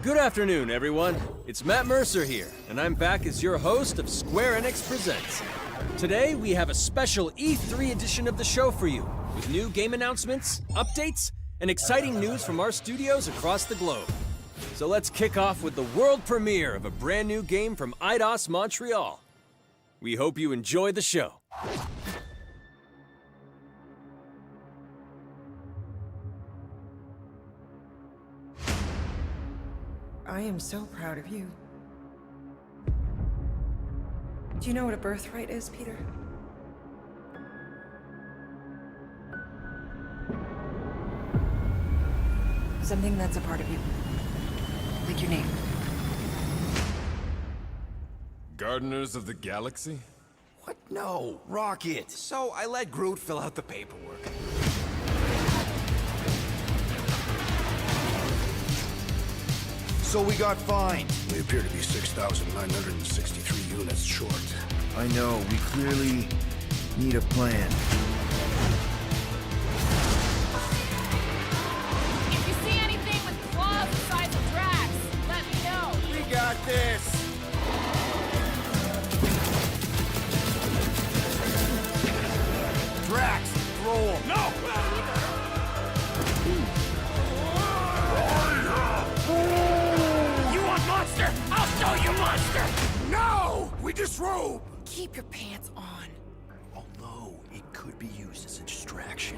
Good afternoon, everyone. It's Matt Mercer here, and I'm back as your host of Square Enix Presents. Today, we have a special E3 edition of the show for you, with new game announcements, updates, and exciting news from our studios across the globe. So let's kick off with the world premiere of a brand new game from Eidos Montreal. We hope you enjoy the show. I am so proud of you. Do you know what a birthright is, Peter? Something that's a part of you. Like your name. Gardeners of the Galaxy? What? No, Rocket. So I let Groot fill out the paperwork. So we got fined. We appear to be 6,963 units short. I know, we clearly need a plan. If you see anything with claws the size of Drax, let me know. We got this. Drax, throw him. No! You want monster? I'll show you monster! No! We disrobe! Keep your pants on. Although, it could be used as a distraction.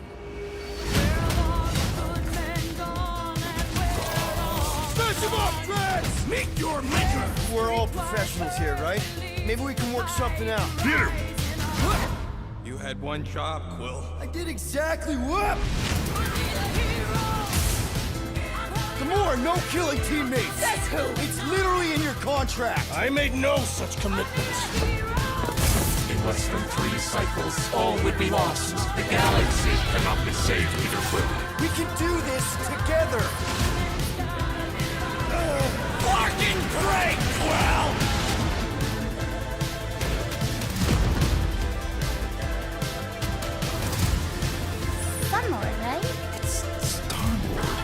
Smash him up, Drax! Meet your maker! We're all professionals here, right? Maybe we can work something out. Peter! You had one job, Quill. I did exactly what? Gamora, no killing teammates! Says who? It's literally in your contract! I made no such commitments. In less than 3 cycles, all would be lost. The galaxy cannot be saved, Peter Quill. We can do this together! Fucking great, Quill! Star-Lord, right? It's Star-Lord.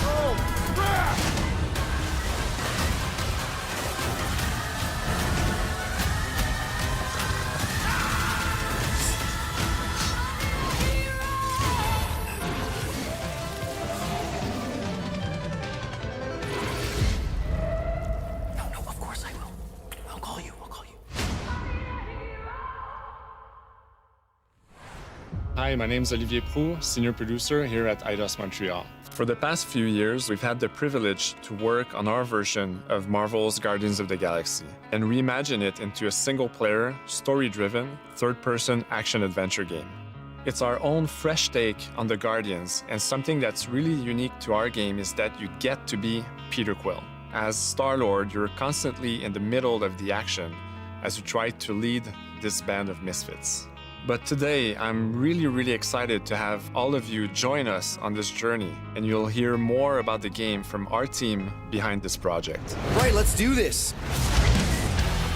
Oh, crap! No, of course I will. I'll call you. Hi, my name is Olivier Proux, senior producer here at Eidos Montreal. For the past few years, we've had the privilege to work on our version of Marvel's Guardians of the Galaxy and reimagine it into a single-player, story-driven, third-person action-adventure game. It's our own fresh take on the Guardians, and something that's really unique to our game is that you get to be Peter Quill. As Star-Lord, you're constantly in the middle of the action as you try to lead this band of misfits. But today, I'm really excited to have all of you join us on this journey, and you'll hear more about the game from our team behind this project. Right, let's do this!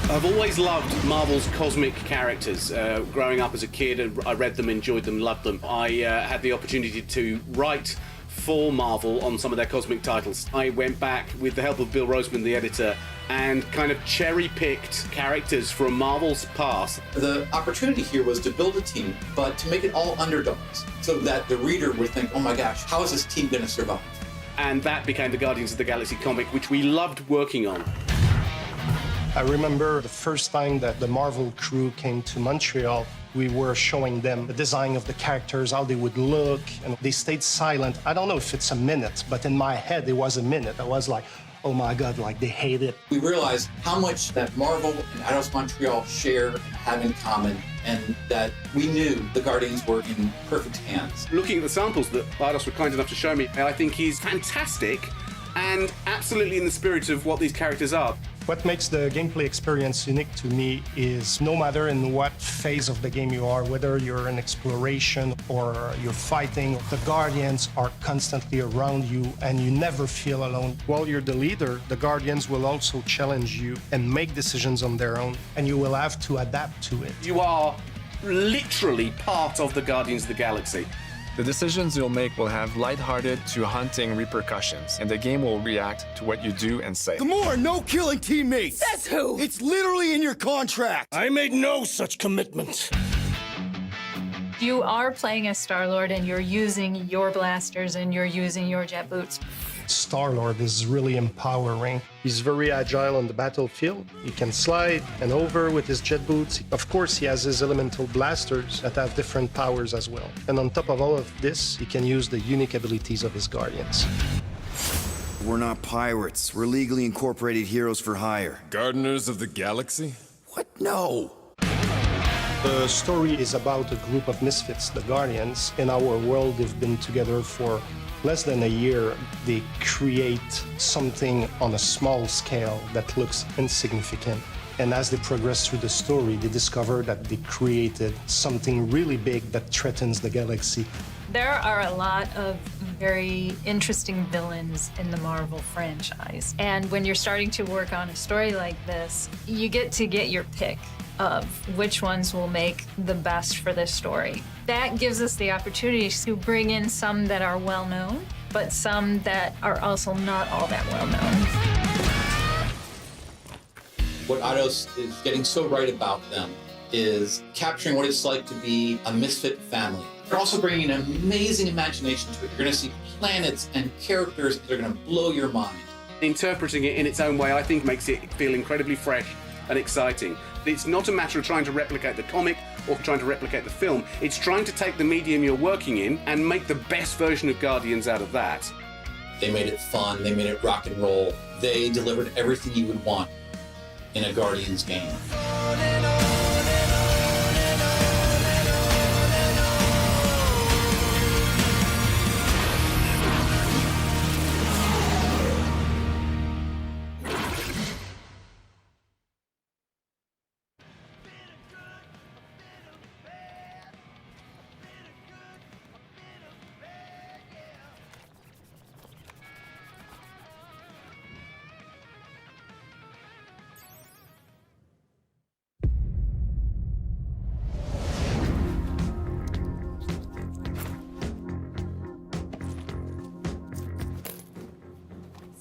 I've always loved Marvel's cosmic characters. Growing up as a kid, I read them, enjoyed them, loved them. I had the opportunity to write for Marvel on some of their cosmic titles. I went back with the help of Bill Roseman, the editor, and kind of cherry-picked characters from Marvel's past. The opportunity here was to build a team, but to make it all underdogs, so that the reader would think, oh my gosh, how is this team going to survive? And that became the Guardians of the Galaxy comic, which we loved working on. I remember the first time that the Marvel crew came to Montreal, we were showing them the design of the characters, how they would look, and they stayed silent. I don't know if it's a minute, but in my head, it was a minute. I was like, oh my God, like they hate it. We realized how much that Marvel and Eidos Montreal share and have in common, and that we knew the Guardians were in perfect hands. Looking at the samples that Eidos were kind enough to show me, I think he's fantastic and absolutely in the spirit of what these characters are. What makes the gameplay experience unique to me is no matter in what phase of the game you are, whether you're in exploration or you're fighting, the Guardians are constantly around you and you never feel alone. While you're the leader, the Guardians will also challenge you and make decisions on their own, and you will have to adapt to it. You are literally part of the Guardians of the Galaxy. The decisions you'll make will have lighthearted to haunting repercussions, and the game will react to what you do and say. Gamora, no killing teammates! Says who? It's literally in your contract! I made no such commitment. You are playing as Star-Lord and you're using your blasters and you're using your jet boots. Star-Lord is really empowering. He's very agile on the battlefield. He can slide and over with his jet boots. Of course, he has his elemental blasters that have different powers as well. And on top of all of this, he can use the unique abilities of his Guardians. We're not pirates. We're legally incorporated heroes for hire. Gardeners of the Galaxy? What? No! The story is about a group of misfits, the Guardians. In our world, they've been together for less than a year. They create something on a small scale that looks insignificant. And as they progress through the story, they discover that they created something really big that threatens the galaxy. There are a lot of very interesting villains in the Marvel franchise. And when you're starting to work on a story like this, you get to get your pick of which ones will make the best for this story. That gives us the opportunity to bring in some that are well known, but some that are also not all that well known. What Eidos is getting so right about them is capturing what it's like to be a misfit family. They're also bringing an amazing imagination to it. You're going to see planets and characters that are going to blow your mind. Interpreting it in its own way, I think, makes it feel incredibly fresh and exciting. It's not a matter of trying to replicate the comic or trying to replicate the film. It's trying to take the medium you're working in and make the best version of Guardians out of that. They made it fun. They made it rock and roll. They delivered everything you would want in a Guardians game.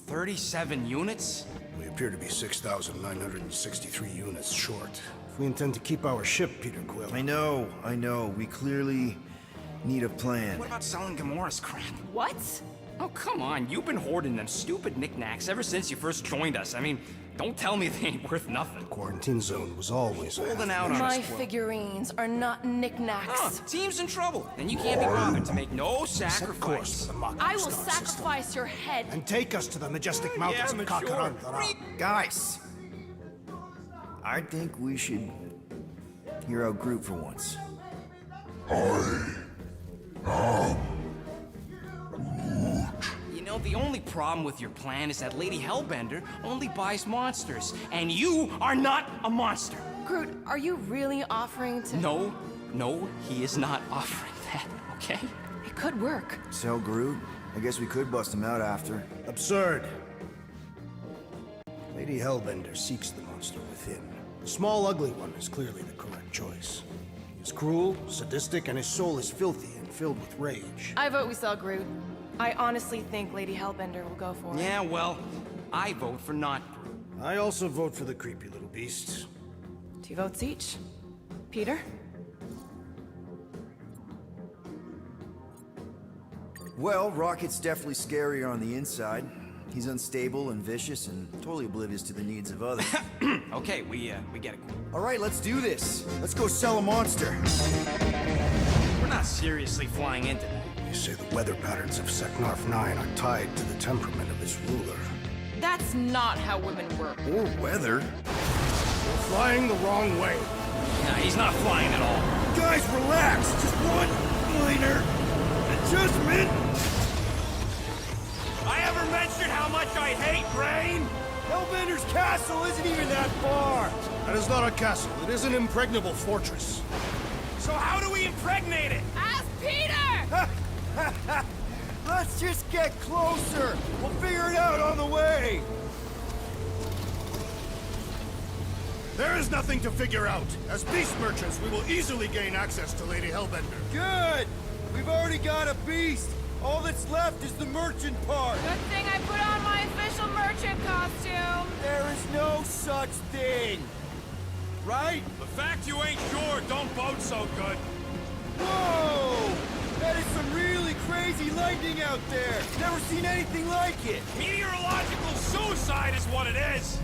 $37 units? We appear to be 6,963 units short. If we intend to keep our ship, Peter Quill. I know. We clearly need a plan. What about selling Gamora's crap? What? Oh, come on. You've been hoarding them stupid knickknacks ever since you first joined us. I mean, don't tell me they ain't worth nothing. Quarantine zone was always holding out on My us, Quill. figurines are not knickknacks. Huh, team's in trouble, and you can't be bothered to make no sacrifice. I will sacrifice your head. And take us to the majestic mountains of Kakarantara. Guys, I think we should hear out Groot for once. You know, the only problem with your plan is that Lady Hellbender only buys monsters, and you are not a monster. Groot, are you really offering to... No, he is not offering that, okay? It could work. Sell Groot? I guess we could bust him out after. Absurd. Lady Hellbender seeks the monster within. The small, ugly one is clearly the correct choice. He is cruel, sadistic, and his soul is filthy and filled with rage. I vote we sell Groot. I honestly think Lady Hellbender will go for it. Yeah, well, I vote for not Groot. I also vote for the creepy little beast. 2 votes each. Peter? Well, Rocket's definitely scarier on the inside. He's unstable and vicious and totally oblivious to the needs of others. Okay, we get it. All right, let's do this. Let's go sell a monster. We're not seriously flying into that. They say the weather patterns of Seknarf 9 are tied to the temperament of its ruler. That's not how women work. Or weather. We're flying the wrong way. Nah, he's not flying at all. Guys, relax. Just one minor adjustment. I ever mentioned how much I hate rain? Hellbender's castle isn't even that far. That is not a castle. It is an impregnable fortress. So how do we impregnate it? Ask Peter! Let's just get closer. We'll figure it out on the way. There is nothing to figure out. As beast merchants, we will easily gain access to Lady Hellbender. Good. We've already got a beast! All that's left is the merchant part! Good thing I put on my official merchant costume. There is no such thing! Right? The fact you ain't sure don't bode so good. Whoa! That is some really crazy lightning out there! Never seen anything like it! Meteorological suicide is what it is.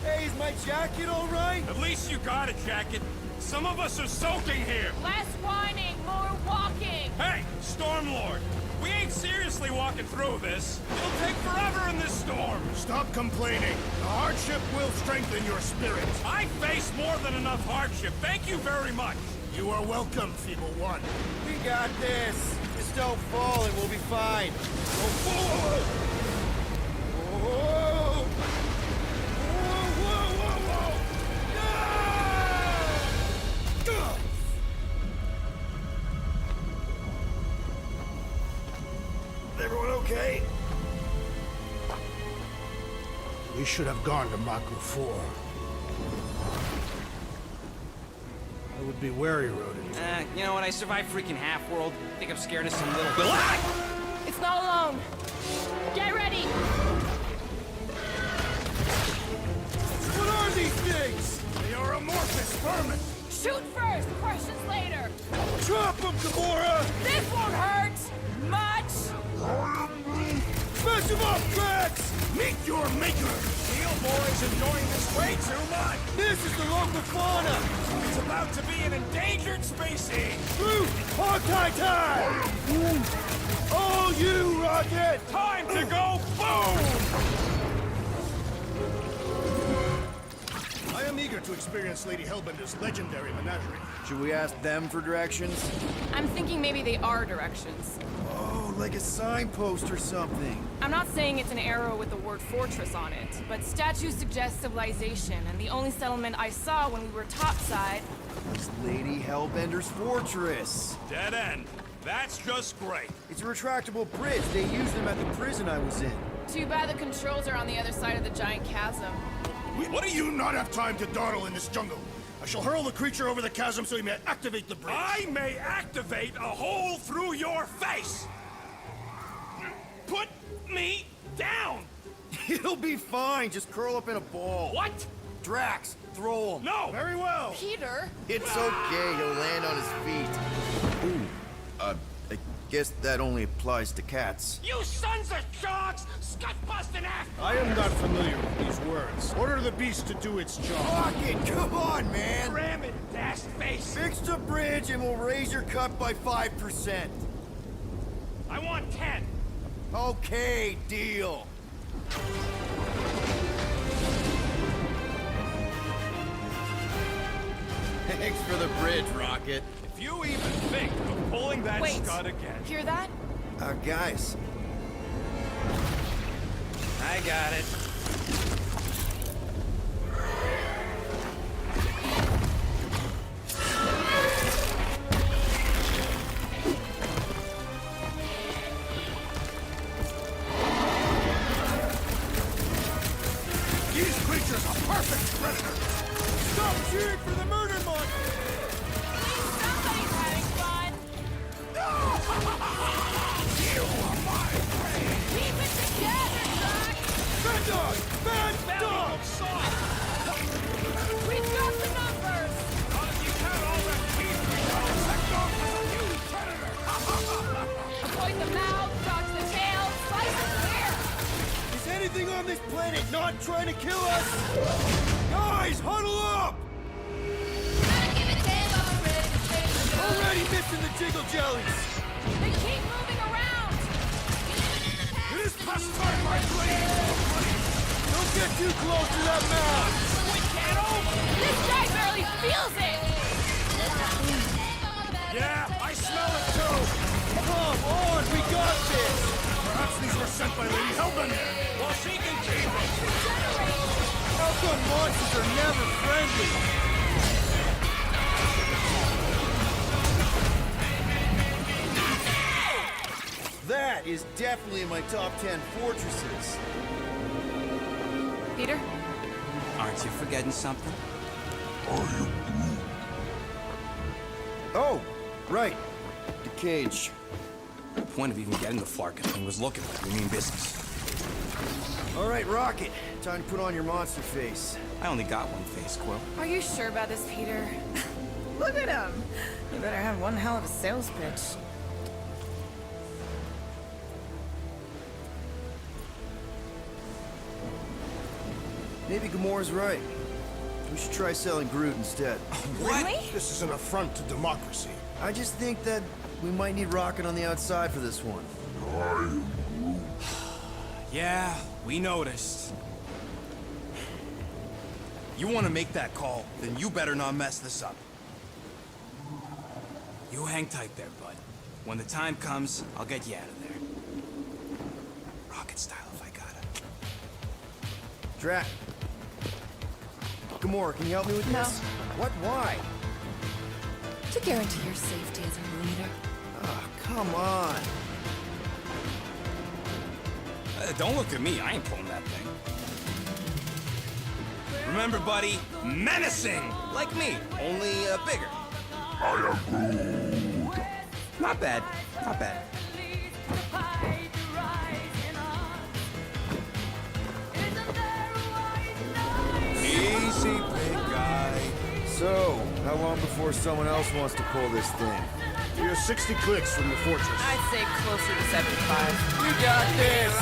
Hey, is my jacket all right? At least you got a jacket. Some of us are soaking here. Less whining, more walking. Hey, Stormlord. We ain't seriously walking through this. It'll take forever in this storm. Stop complaining. The hardship will strengthen your spirit. I face more than enough hardship. Thank you very much. You are welcome, Feeble One. We got this. Just don't fall and we'll be fine. Whoa, whoa, whoa! Whoa! Whoa, whoa, whoa, whoa! Everyone okay? We should have gone to Maku 4. I would be wary, Rodent. You know what? I survived freaking Half-World. Think I'm scared of some little... It's not alone. Get ready. What are these things? They are amorphous vermin. Shoot first, questions later. Drop them, Gamora! This won't hurt much. Smash them up, Drax! Meet your maker! Steel Boy's enjoying this way too much. This is the local fauna! It's about to be an endangered species. Groot! Hawkeye time! Oh, you, Rocket! Time to go boom! I am eager to experience Lady Hellbender's legendary menagerie. Should we ask them for directions? I'm thinking maybe they are directions. Oh, like a signpost or something. I'm not saying it's an arrow with the word fortress on it, but statues suggest civilization, and the only settlement I saw when we were topside... It's Lady Hellbender's fortress. Dead end. That's just great. It's a retractable bridge. They used them at the prison I was in. Too bad the controls are on the other side of the giant chasm. What do you not have time to dawdle in this jungle? I shall hurl the creature over the chasm so he may activate the bridge. I may activate a hole through your face. Put me down. It'll be fine. Just curl up in a ball. What? Drax, throw him. No. Very well. Peter? It's okay. He'll land on his feet. Ooh. I guess that only applies to cats. You sons of sharks! Scut-busting ass! I am not familiar with these words. Order the beast to do its job. Rocket, come on, man! Ram it, dash face! Fix the bridge and we'll raise your cut by 5%. I want 10. Okay, deal. Thanks for the bridge, Rocket. If you even think of pulling that Wait. scud again... Hear that? Guys. I got it. These creatures are perfect predators. Stop cheering for the murder monster! Somebody's having fun. You are my prey! Keep it together, Doc! Bad dog! Bad dog! We got the numbers! Not if you count all that teeth we got checked off as a new predator! Avoid the mouth, dodge the tail, slice and clear! Is anything on this planet not trying to kill us? Guys, huddle up! Already missing the jiggle jellies! They keep moving around! It is past time, my blade! Don't get too close to that mouth! We can't open! This guy barely feels it! Yeah, I smell it too! Come on, we got this! Perhaps these were sent by Lady Hellbender! Well, she can keep it! How come monsters are never friendly? that is definitely in my top 10 fortresses. Peter? Aren't you forgetting something? Oh, right. The cage. The point of even getting the Flarkin thing was looking like we mean business. All right, Rocket. Time to put on your monster face. I only got one face, Quill. Are you sure about this, Peter? Look at him. You better have one hell of a sales pitch. Maybe Gamora's right. We should try selling Groot instead. Really? This is an affront to democracy. I just think that we might need Rocket on the outside for this one. Yeah, we noticed. You want to make that call, then you better not mess this up. You hang tight there, bud. When the time comes, I'll get you out of there. Rocket style if I gotta. Drac. Gamora, can you help me with this? What? Why? To guarantee your safety as a leader. Ah, come on. Don't look at me, I ain't pulling that thing. Remember, buddy, menacing! Like me, only bigger. Not bad, not bad. Easy, big guy. So, how long before someone else wants to pull this thing? You're 60 clicks from the fortress. I'd say closer to 75. You got this!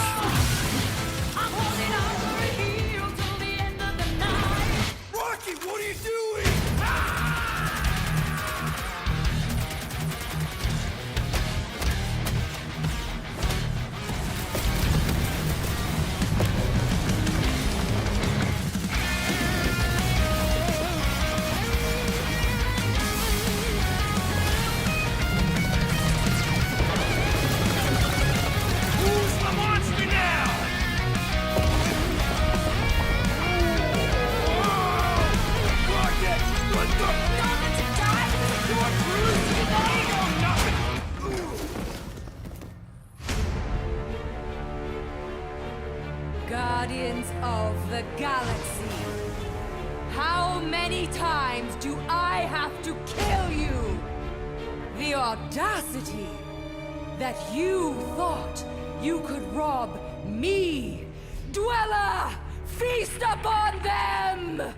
Rocky, what are you doing? Who's the monster now? Rocket, let's go! Guardians of the Galaxy. How many times do I have to kill you? The audacity that you thought you could rob me, Dweller! Feast upon them!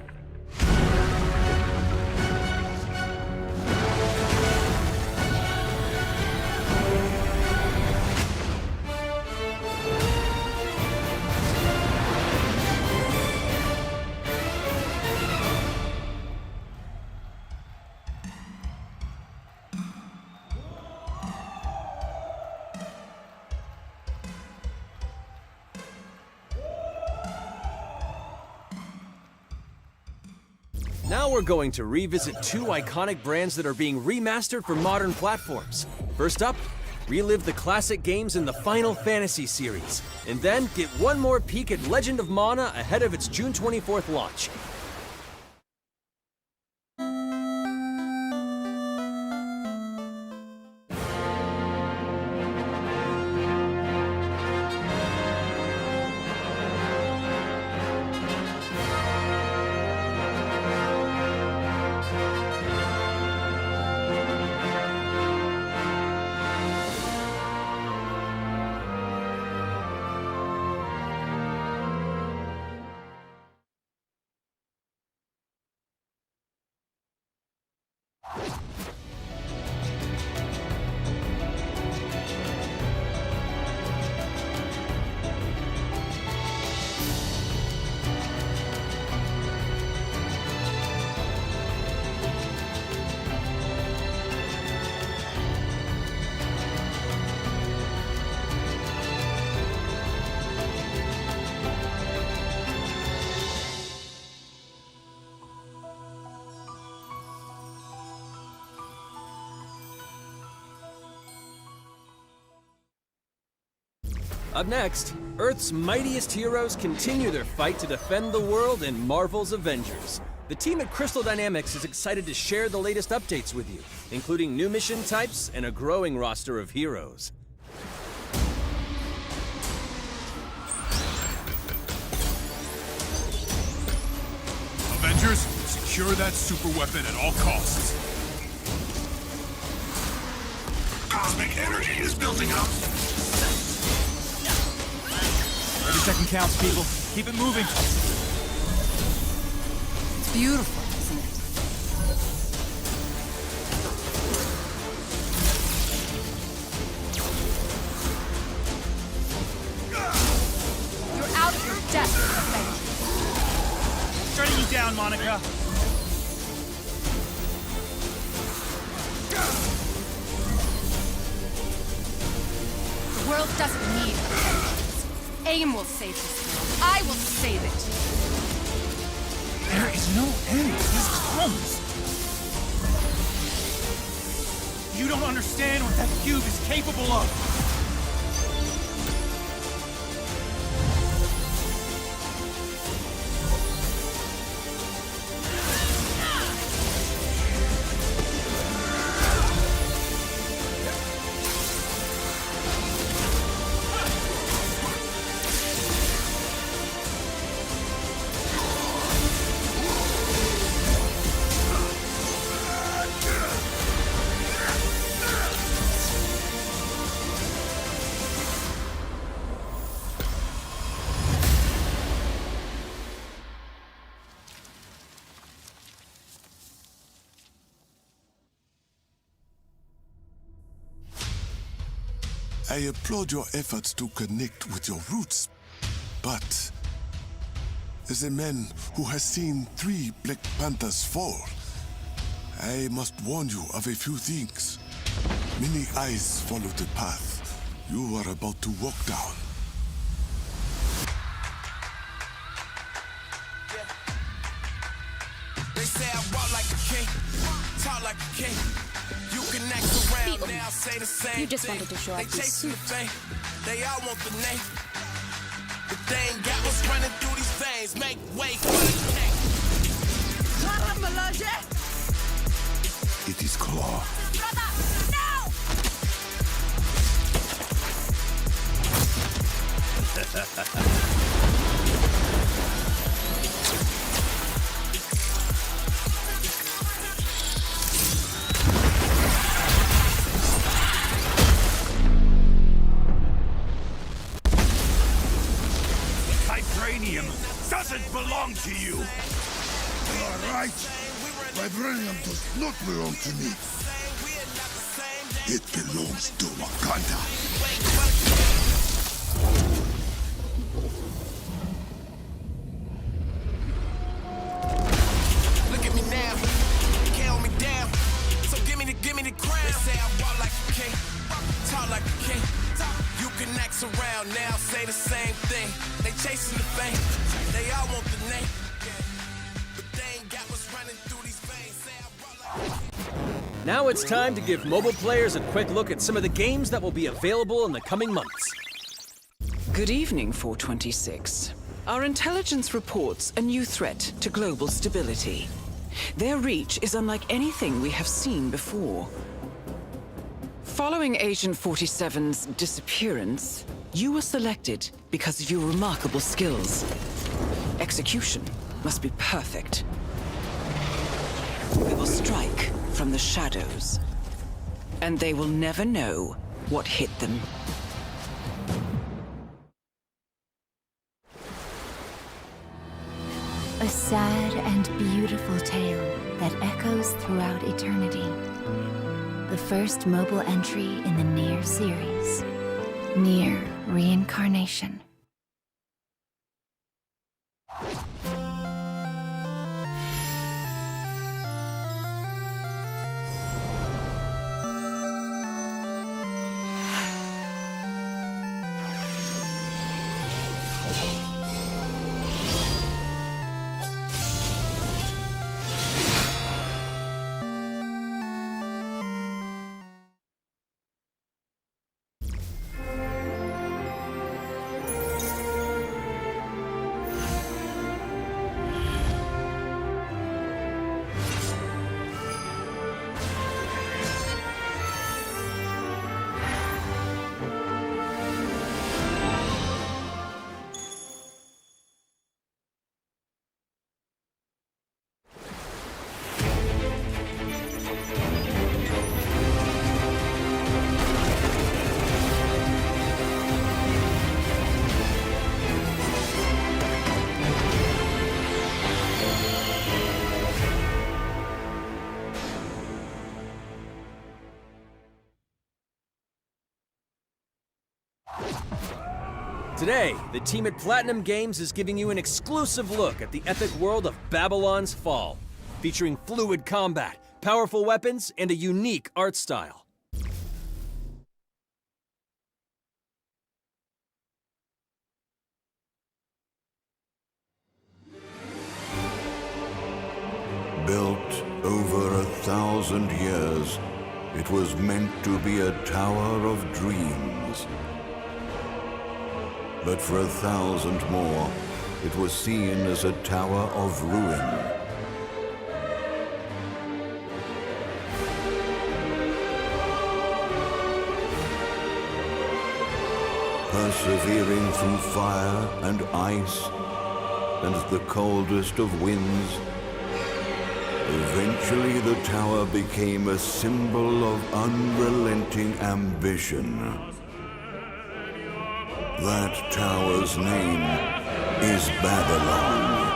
Now we're going to revisit two iconic brands that are being remastered for modern platforms. First up, relive the classic games in the Final Fantasy series, and then get one more peek at Legend of Mana ahead of its June 24th launch. Up next, Earth's mightiest heroes continue their fight to defend the world in Marvel's Avengers. The team at Crystal Dynamics is excited to share the latest updates with you, including new mission types and a growing roster of heroes. Avengers, secure that super weapon at all costs. Cosmic energy is building up. Every second counts, people. Keep it moving. It's beautiful, isn't it? You're out of your depth, Avenger. Shutting you down, Monica. The world doesn't need Avengers. AIM will save this world. I will save it. There is no end to these clones. You don't understand what that cube is capable of. I applaud your efforts to connect with your roots, but as a man who has seen 3 Black Panthers fall, I must warn you of a few things. Many eyes follow the path you are about to walk down. They say I walk like a king, talk like a king. You can act around now, say the same. You just wanted to show off They your chasing suit. the fame, they all want the name. But they ain't got what's running through these veins. Make way for the king. It is Claw. Vibranium doesn't belong to you. You are right. Vibranium does not belong to me. It belongs to Wakanda. Look at me now, can't hold me down. So give me the crown. They say I walk like a king, talk like a king. You can act around now, say the same thing. They chasing the fame, they all want the name. But they ain't got what's running through these veins. Say I walk like a Now it's time to give mobile players a quick look at some of the games that will be available in the coming months. Good evening, 426. Our intelligence reports a new threat to global stability. Their reach is unlike anything we have seen before. Following Agent 47's disappearance, you were selected because of your remarkable skills. Execution must be perfect. We will strike from the shadows, and they will never know what hit them. A sad and beautiful tale that echoes throughout eternity. The first mobile entry in the Nier series. Nier Reincarnation. Today, the team at Platinum Games is giving you an exclusive look at the epic world of Babylon's Fall, featuring fluid combat, powerful weapons, and a unique art style. Built over 1,000 years, it was meant to be a tower of dreams. But for 1,000 more, it was seen as a tower of ruin. Persevering through fire and ice and the coldest of winds, eventually the tower became a symbol of unrelenting ambition. That tower's name is Babylon.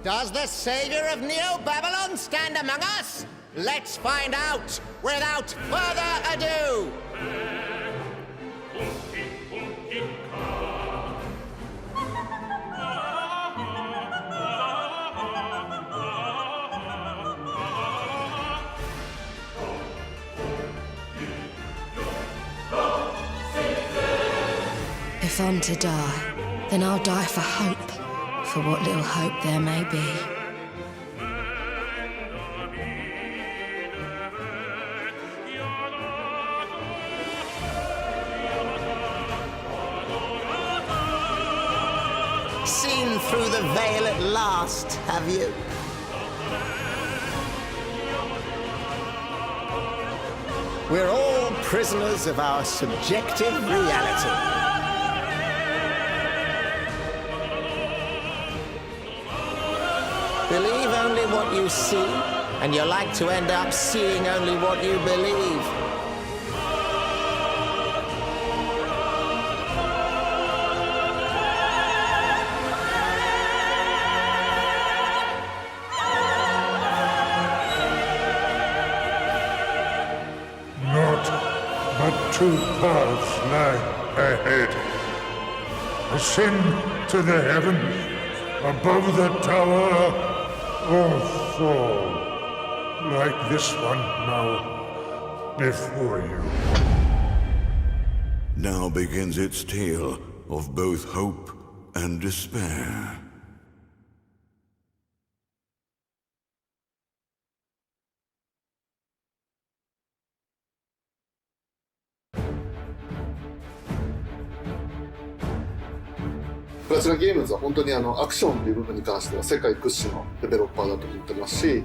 Does the savior of Neo-Babylon stand among us? Let's find out without further ado! If I'm to die, then I'll die for hope, for what little hope there may be. Seen through the veil at last, have you? We're all prisoners of our subjective reality. Believe only what you see, and you're like to end up seeing only what you believe. Naught but two paths lie ahead. Ascend to the heavens above the tower, or fall like this one now before you. Now begins its tale of both hope and despair.プラチナゲームズは本当にアクションという部分に関しては世界屈指のデベロッパーだと思ってますし、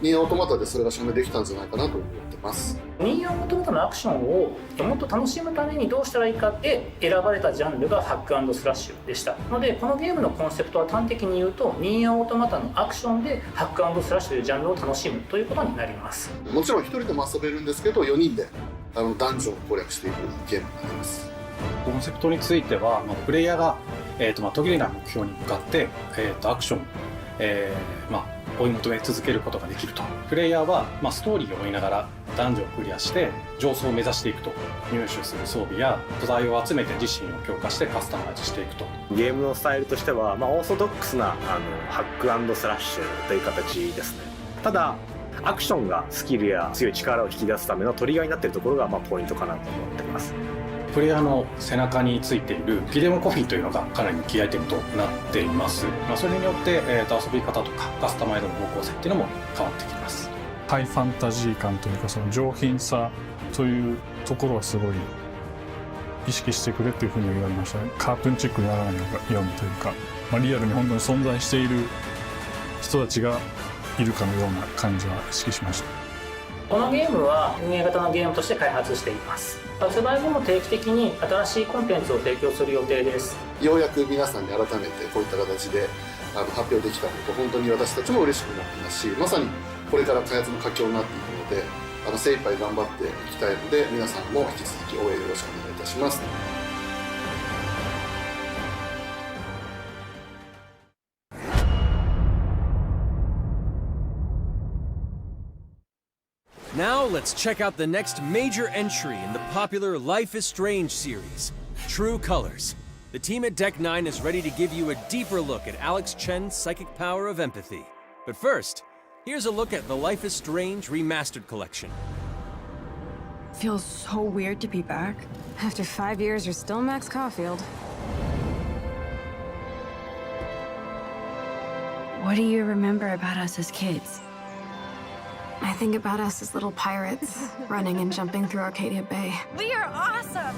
ニーアオートマタでそれが証明できたんじゃないかなと思ってます。ニーアオートマタのアクションをもっと楽しむためにどうしたらいいかで選ばれたジャンルがハック&スラッシュでしたので、このゲームのコンセプトは端的に言うとニーアオートマタのアクションでハック&スラッシュというジャンルを楽しむということになります。もちろん1人でも遊べるんですけど、4人でダンジョンを攻略していくゲームになります。コンセプトについては、プレイヤーが、途切れない目標に向かって、アクション、追い求め続けることができると。プレイヤーは、ストーリーを追いながらダンジョンをクリアして上層を目指していくと。入手する装備や素材を集めて自身を強化してカスタマイズしていくと。ゲームのスタイルとしては、オーソドックスなハック&スラッシュという形ですね。ただアクションがスキルや強い力を引き出すためのトリガーになっているところがポイントかなと思っています。プレイヤーの背中についているフィデモコピーというのがかなりキーアイテムとなっています。それによって、遊び方とかカスタマイズの方向性っていうのも変わってきます。ハイファンタジー感というか、その上品さというところはすごい意識してくれっていうふうに言われましたね。カートゥーンチックにならないようにというか、リアルに本当に存在している人たちがいるかのような感じは意識しました。このゲームは運営型のゲームとして開発しています。発売後も定期的に新しいコンテンツを提供する予定です。ようやく皆さんに改めてこういった形で発表できたこと、本当に私たちも嬉しくなってますし、まさにこれから開発の佳境になっていくので、精一杯頑張っていきたいので、皆さんも引き続き応援よろしくお願いいたします。Now let's check out the next major entry in the popular Life is Strange series, True Colors. The team at Deck 9 is ready to give you a deeper look at Alex Chen's psychic power of empathy. But first, here's a look at the Life is Strange Remastered Collection. Feels so weird to be back. After 5 years, you're still Max Caulfield. What do you remember about us as kids? I think about us as little pirates, running and jumping through Arcadia Bay. We are awesome!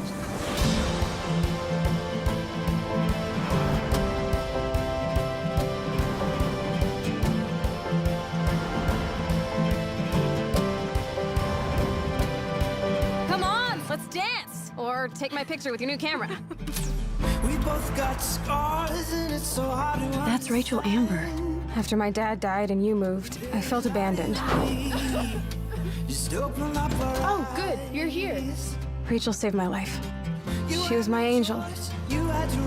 Come on, let's dance! Or take my picture with your new camera. We both got scars and it's so hard to That's Rachel Amber. After my dad died and you moved, I felt abandoned. Oh, good, you're here. Rachel saved my life. She was my angel.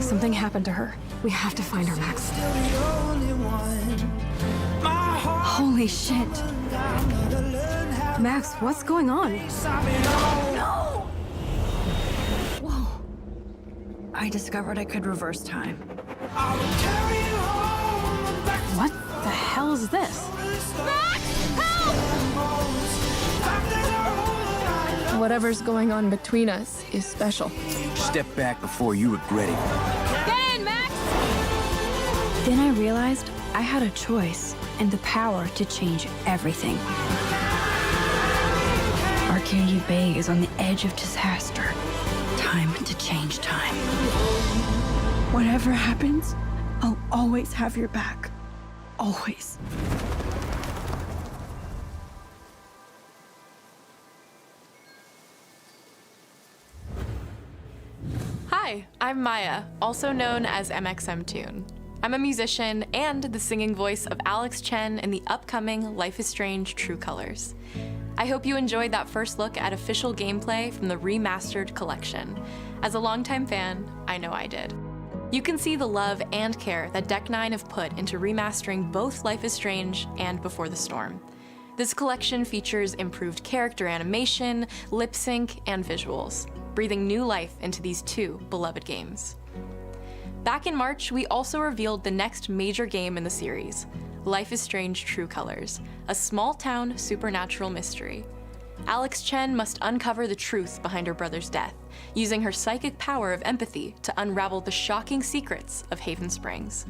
Something happened to her. We have to find her, Max. Holy shit. Max, what's going on? No! Whoa. I discovered I could reverse time. What the hell is this? Whatever's going on between us is special. Step back before you regret it. Get in, Max! Then I realized I had a choice and the power to change everything. Arcadia Bay is on the edge of disaster. Time to change time. Whatever happens, I'll always have your back. Always. Hi, I'm Maya, also known as MXM Toon. I'm a musician and the singing voice of Alex Chen in the upcoming Life is Strange True Colors. I hope you enjoyed that first look at official gameplay from the remastered collection. As a longtime fan, I know I did. You can see the love and care that Deck 9 have put into remastering both Life is Strange and Before the Storm. This collection features improved character animation, lip sync, and visuals, breathing new life into these two beloved games. Back in March, we also revealed the next major game in the series, Life is Strange True Colors, a small-town supernatural mystery. Alex Chen must uncover the truth behind her brother's death, using her psychic power of empathy to unravel the shocking secrets of Haven Springs.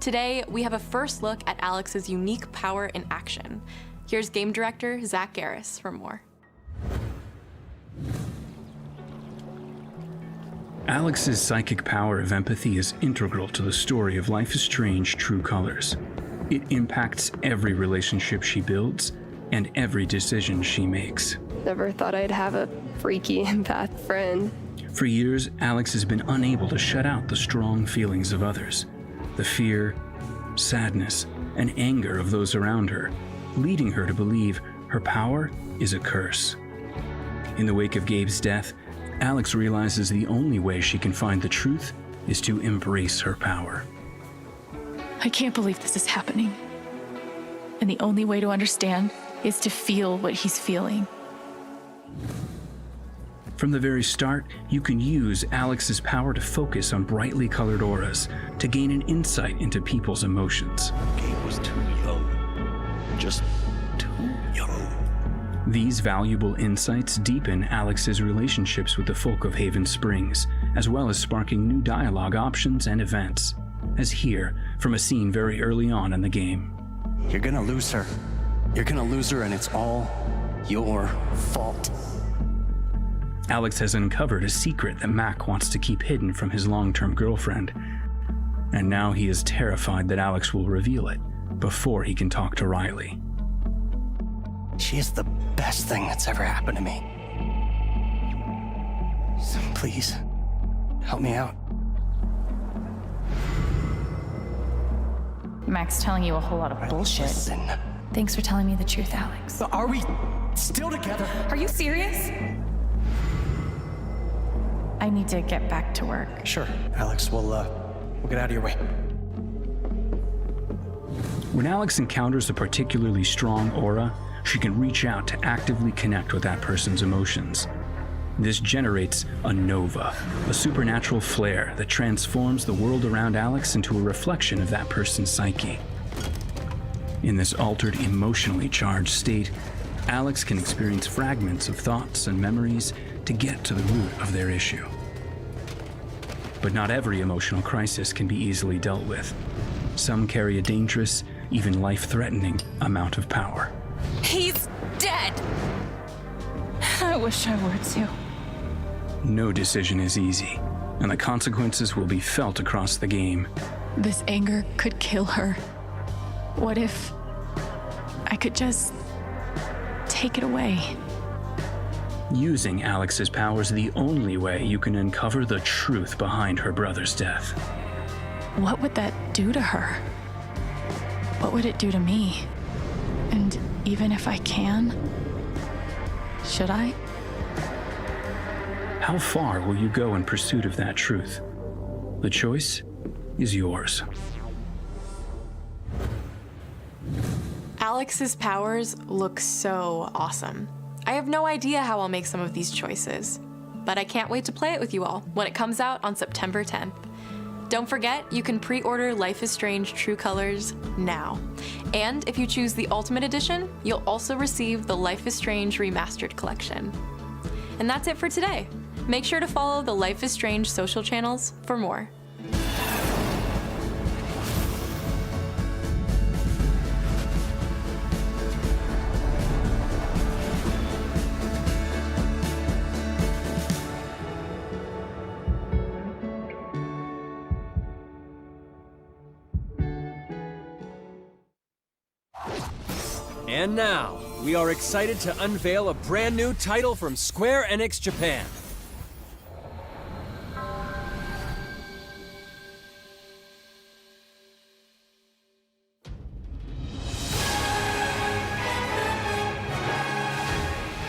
Today, we have a first look at Alex's unique power in action. Here's game director Zach Garris for more. Alex's psychic power of empathy is integral to the story of Life is Strange True Colors. It impacts every relationship she builds and every decision she makes. Never thought I'd have a freaky empath friend. For years, Alex has been unable to shut out the strong feelings of others, the fear, sadness, and anger of those around her, leading her to believe her power is a curse. In the wake of Gabe's death, Alex realizes the only way she can find the truth is to embrace her power. I can't believe this is happening. And the only way to understand is to feel what he's feeling. From the very start, you can use Alex's power to focus on brightly colored auras to gain an insight into people's emotions. Gabe was too young. Just too young. These valuable insights deepen Alex's relationships with the folk of Haven Springs, as well as sparking new dialogue options and events, as here from a scene very early on in the game. You're gonna lose her. You're gonna lose her, and it's all your fault. Alex has uncovered a secret that Mac wants to keep hidden from his long-term girlfriend, and now he is terrified that Alex will reveal it before he can talk to Riley. She is the best thing that's ever happened to me. So please, help me out. Mac's telling you a whole lot of bullshit. Listen. Thanks for telling me the truth, Alex. But are we still together? Are you serious? I need to get back to work. Sure, Alex, we'll get out of your way. When Alex encounters a particularly strong aura, she can reach out to actively connect with that person's emotions. This generates a nova, a supernatural flare that transforms the world around Alex into a reflection of that person's psyche. In this altered, emotionally charged state, Alex can experience fragments of thoughts and memories to get to the root of their issue. But not every emotional crisis can be easily dealt with. Some carry a dangerous, even life-threatening amount of power. He's dead! I wish I were too. No decision is easy, and the consequences will be felt across the game. This anger could kill her. What if I could just take it away? Using Alex's powers the only way you can uncover the truth behind her brother's death. What would that do to her? What would it do to me? And even if I can, should I? How far will you go in pursuit of that truth? The choice is yours. Alex's powers look so awesome. I have no idea how I'll make some of these choices, but I can't wait to play it with you all when it comes out on September 10th. Don't forget, you can pre-order Life is Strange True Colors now. And if you choose the Ultimate Edition, you'll also receive the Life is Strange Remastered Collection. And that's it for today. Make sure to follow the Life is Strange social channels for more. And now, we are excited to unveil a brand new title from Square Enix Japan.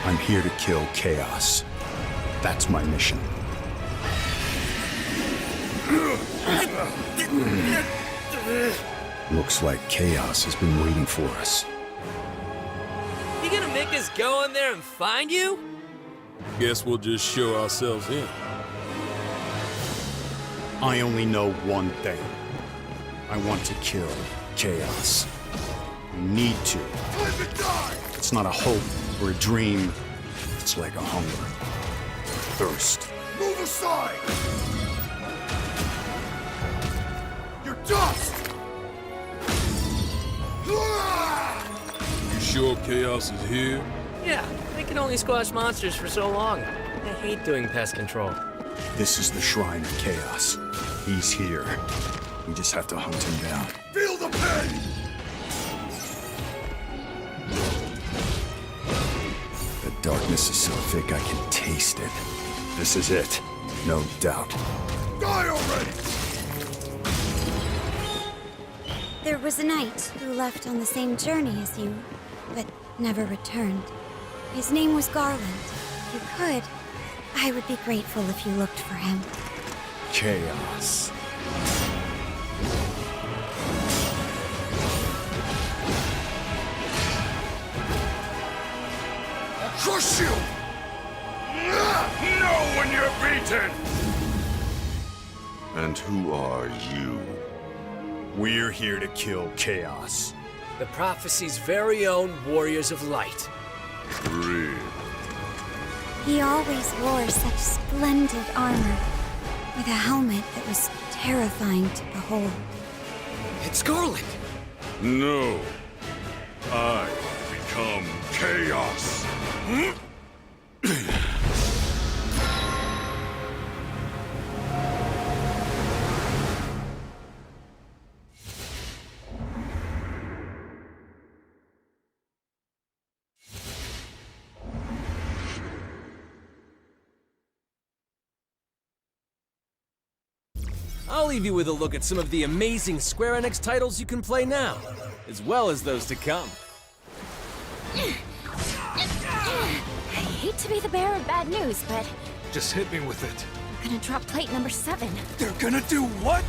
I'm here to kill Chaos. That's my mission. Looks like Chaos has been waiting for us. You gonna make us go in there and find you? Guess we'll just show ourselves in. I only know one thing. I want to kill Chaos. I need to. It's not a hope or a dream. It's like a hunger. Thirst. Move aside! You're dust! You sure Chaos is here? Yeah, they can only squash monsters for so long. I hate doing pest control. This is the Shrine of Chaos. He's here. We just have to hunt him down. Feel the pain! The darkness is so thick I can taste it. This is it. No doubt. Die already! There was a knight who left on the same journey as you, but never returned. His name was Garland. If you could, I would be grateful if you looked for him. Chaos. Crush you! Know when you're beaten! And who are you? We're here to kill Chaos. The prophecy's very own Warriors of Light. Really? He always wore such splendid armor, with a helmet that was terrifying to behold. It's Garland! No. I become Chaos. I'll leave you with a look at some of the amazing Square Enix titles you can play now, as well as those to come. I hate to be the bearer of bad news, but Just hit me with it. I'm gonna drop plate number 7. They're gonna do what?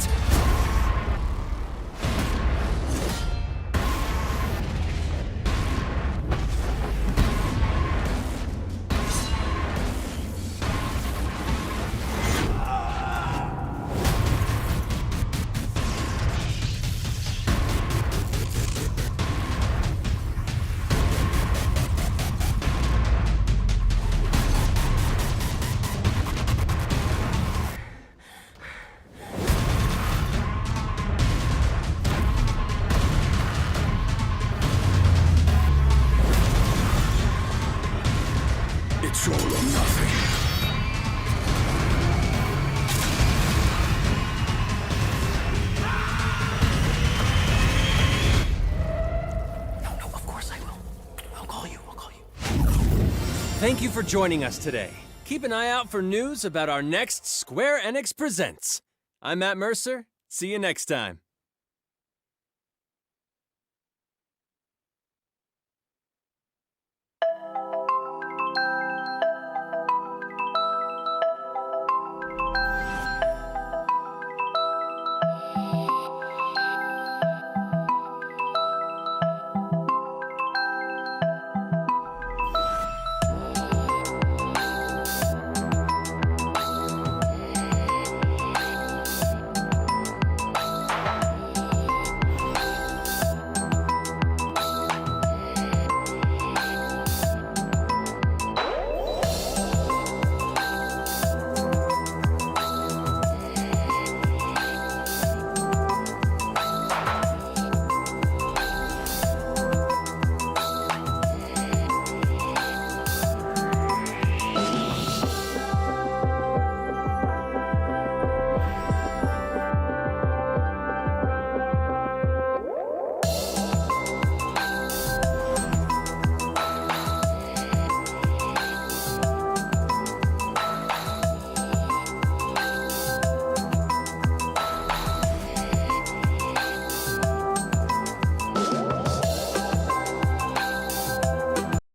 Thank you for joining us today. Keep an eye out for news about our next Square Enix Presents. I'm Matt Mercer. See you next time.